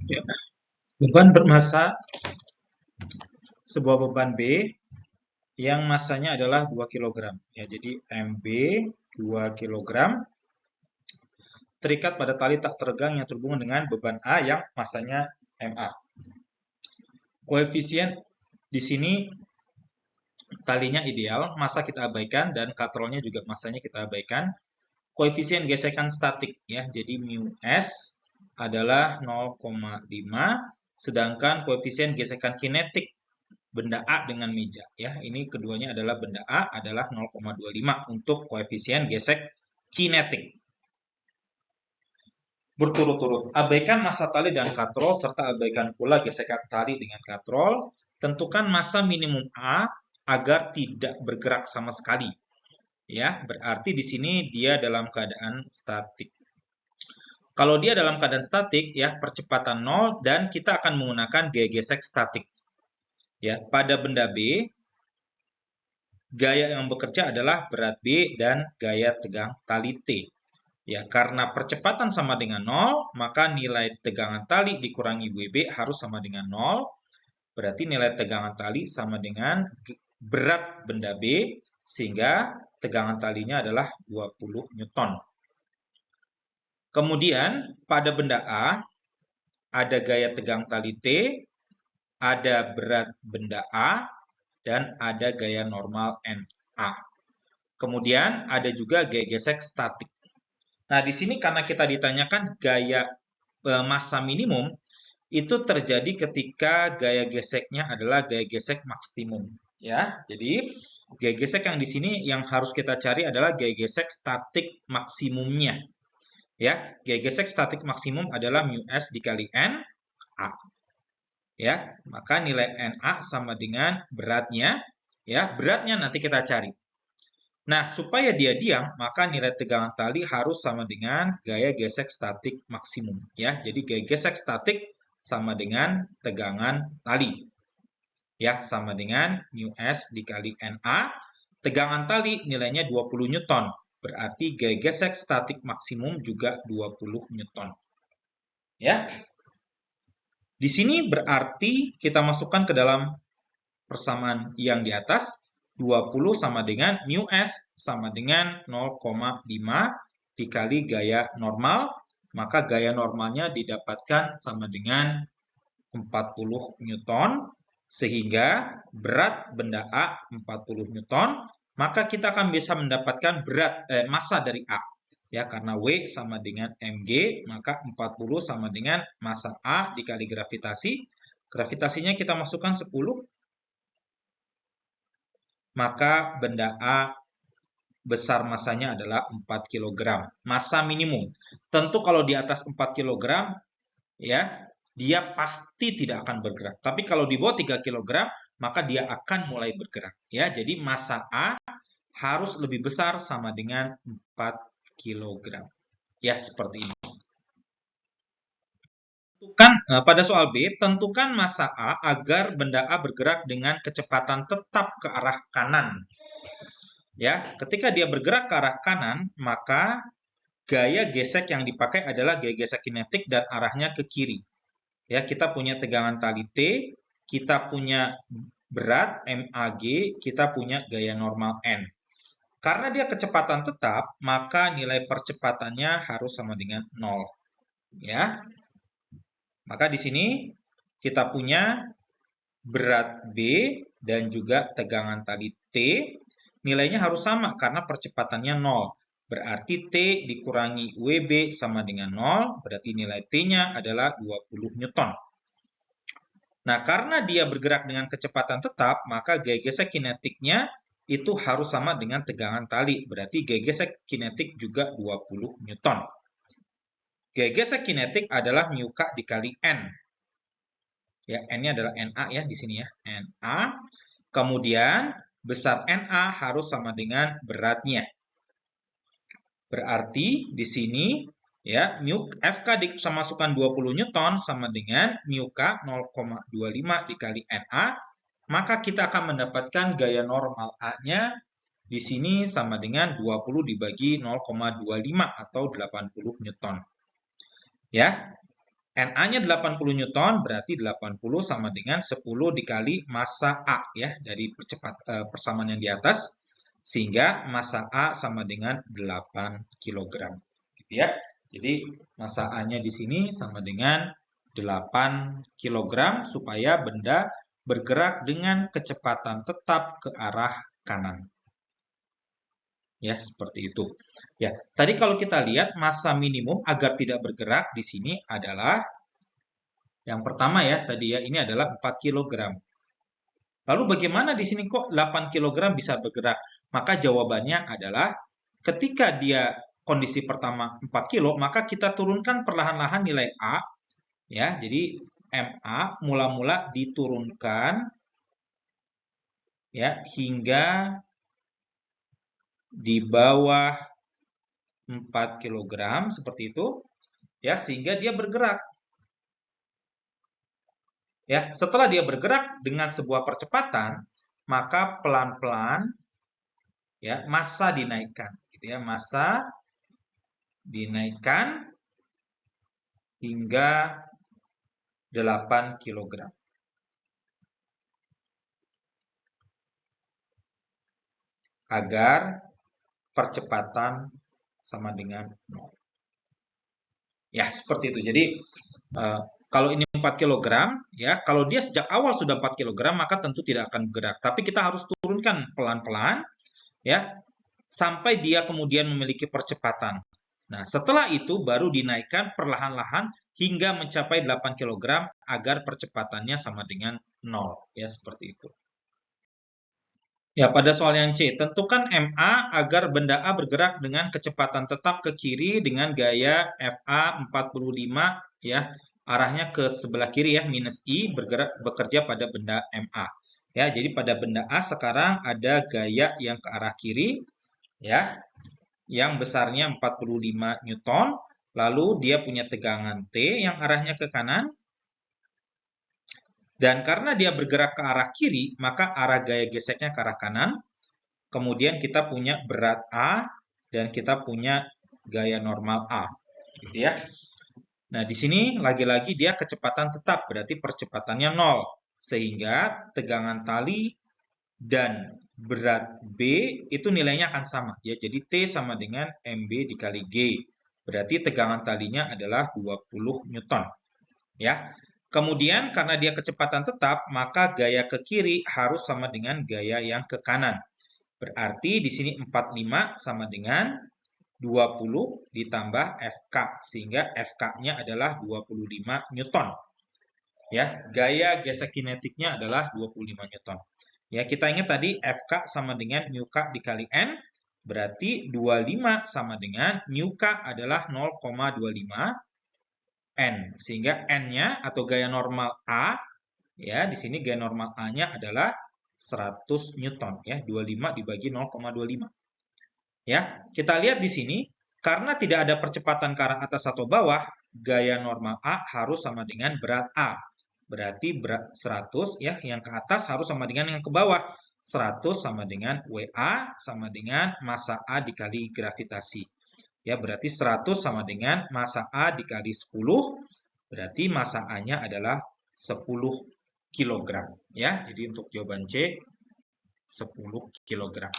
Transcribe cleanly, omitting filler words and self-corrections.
Ya. Beban bermassa sebuah beban B yang massanya adalah 2 kg. Ya, jadi MB 2 kg terikat pada tali tak teregang yang terhubung dengan beban A yang massanya MA. Koefisien di sini talinya ideal, massa kita abaikan dan katrolnya juga massanya kita abaikan. Koefisien gesekan statik ya, jadi mu S adalah 0,5, sedangkan koefisien gesekan kinetik benda A dengan meja ya, ini keduanya adalah benda A adalah 0,25 untuk koefisien gesek kinetik. Berturut-turut, abaikan massa tali dan katrol serta abaikan pula gesekan tali dengan katrol. Tentukan massa minimum A agar tidak bergerak sama sekali. Ya, berarti di sini dia dalam keadaan statik. Kalau dia dalam keadaan statik, ya percepatan 0 dan kita akan menggunakan gaya gesek statik. Ya, pada benda B, gaya yang bekerja adalah berat B dan gaya tegang tali T. Ya, karena percepatan sama dengan 0, maka nilai tegangan tali dikurangi WB harus sama dengan 0. Berarti nilai tegangan tali sama dengan berat benda B, sehingga tegangan talinya adalah 20 Newton. Kemudian, pada benda A, ada gaya tegang tali T, ada berat benda A, dan ada gaya normal NA. Kemudian, ada juga gaya gesek statik. Nah, di sini karena kita ditanyakan gaya massa minimum, itu terjadi ketika gaya geseknya adalah gaya gesek maksimum. Ya, jadi gaya gesek yang di sini yang harus kita cari adalah gaya gesek statik maksimumnya. Ya, gaya gesek statik maksimum adalah mu S dikali N A. Ya, maka nilai NA sama dengan beratnya. Ya, beratnya nanti kita cari. Nah, supaya dia diam, maka nilai tegangan tali harus sama dengan gaya gesek statik maksimum. Ya, jadi gaya gesek statik sama dengan tegangan tali. Ya, sama dengan mu S dikali NA. Tegangan tali nilainya 20 Newton. Berarti gaya gesek statik maksimum juga 20 Newton. Ya. Di sini berarti kita masukkan ke dalam persamaan yang di atas. 20 sama dengan mu S sama dengan 0,5 dikali gaya normal. Maka gaya normalnya didapatkan sama dengan 40 Newton. Sehingga berat benda A 40 Newton. Maka kita akan bisa mendapatkan massa dari A. Ya, karena W sama dengan mg, maka 40 sama dengan massa A dikali gravitasi. Gravitasinya kita masukkan 10, maka benda A besar massanya adalah 4 kg. Massa minimum. Tentu kalau di atas 4 kg, ya, dia pasti tidak akan bergerak. Tapi kalau di bawah 3 kg, maka dia akan mulai bergerak. Ya, jadi massa A harus lebih besar sama dengan 4 kg. Ya, seperti ini. Pada soal B, tentukan massa A agar benda A bergerak dengan kecepatan tetap ke arah kanan. Ya, ketika dia bergerak ke arah kanan, maka gaya gesek yang dipakai adalah gaya gesek kinetik dan arahnya ke kiri. Ya, kita punya tegangan tali T, kita punya berat MAG, kita punya gaya normal N. Karena dia kecepatan tetap, maka nilai percepatannya harus sama dengan 0. Ya. Maka di sini kita punya berat B dan juga tegangan tali T. Nilainya harus sama karena percepatannya 0. Berarti T dikurangi WB sama dengan 0. Berarti nilai T-nya adalah 20 Newton. Nah, karena dia bergerak dengan kecepatan tetap, maka gaya gesek kinetiknya itu harus sama dengan tegangan tali. Berarti gaya gesek kinetik juga 20 Newton. Gaya gesek kinetik adalah mu K dikali N. Ya, N-nya adalah NA ya di sini ya. NA. Kemudian besar NA harus sama dengan beratnya. Berarti di sini ya mu FK dimasukkan 20 Newton sama dengan mu K 0,25 dikali NA. Maka kita akan mendapatkan gaya normal A-nya di sini sama dengan 20 dibagi 0,25 atau 80 Newton. Ya. Na-nya 80 Newton, berarti 80 sama dengan 10 dikali massa A ya, dari persamaan yang di atas, sehingga massa A sama dengan 8 kg. Gitu ya. Jadi massa A-nya di sini sama dengan 8 kg supaya benda bergerak dengan kecepatan tetap ke arah kanan. Ya, seperti itu. Ya, tadi kalau kita lihat massa minimum agar tidak bergerak di sini adalah yang pertama ya, tadi ya, ini adalah 4 kg. Lalu bagaimana di sini kok 8 kg bisa bergerak? Maka jawabannya adalah ketika dia kondisi pertama 4 kg, maka kita turunkan perlahan-lahan nilai A ya. Jadi MA mula-mula diturunkan ya hingga di bawah 4 kg seperti itu ya, sehingga dia bergerak. Ya, setelah dia bergerak dengan sebuah percepatan, maka pelan-pelan ya massa dinaikkan gitu ya, massa dinaikkan hingga 8 kg. Agar percepatan sama dengan 0. Ya, seperti itu. Jadi kalau ini 4 kg, ya, kalau dia sejak awal sudah 4 kg, maka tentu tidak akan bergerak. Tapi kita harus turunkan pelan-pelan, ya, sampai dia kemudian memiliki percepatan. Nah, setelah itu baru dinaikkan perlahan-lahan hingga mencapai 8 kg agar percepatannya sama dengan 0. Ya, seperti itu. Ya, pada soal yang C, tentukan MA agar benda A bergerak dengan kecepatan tetap ke kiri dengan gaya FA 45 ya, arahnya ke sebelah kiri ya, minus I bekerja pada benda MA. Ya, jadi pada benda A sekarang ada gaya yang ke arah kiri ya, yang besarnya 45 Newton, lalu dia punya tegangan T yang arahnya ke kanan. Dan karena dia bergerak ke arah kiri, maka arah gaya geseknya ke arah kanan. Kemudian kita punya berat A dan kita punya gaya normal A, gitu ya. Nah, di sini lagi-lagi dia kecepatan tetap, berarti percepatannya 0. Sehingga tegangan tali dan berat B itu nilainya akan sama, ya. Jadi T sama dengan MB dikali G. Berarti tegangan talinya adalah 20 Newton, ya. Kemudian karena dia kecepatan tetap, maka gaya ke kiri harus sama dengan gaya yang ke kanan. Berarti di sini 45 sama dengan 20 ditambah FK, sehingga FK-nya adalah 25 Newton. Ya, gaya gesek kinetiknya adalah 25 Newton. Ya, kita ingat tadi FK sama dengan mu K dikali N, berarti 25 sama dengan mu K adalah 0,25 N, sehingga N-nya atau gaya normal A, ya, di sini gaya normal A-nya adalah 100 Newton, ya, 25 dibagi 0,25. Ya, kita lihat di sini, karena tidak ada percepatan ke arah atas atau bawah, gaya normal A harus sama dengan berat A. Berarti berat 100, ya, yang ke atas harus sama dengan yang ke bawah. 100 sama dengan WA sama dengan massa A dikali gravitasi. Ya, berarti 100 sama dengan massa A dikali 10, berarti massa A-nya adalah 10 kg. Ya, jadi untuk jawaban C, 10 kg.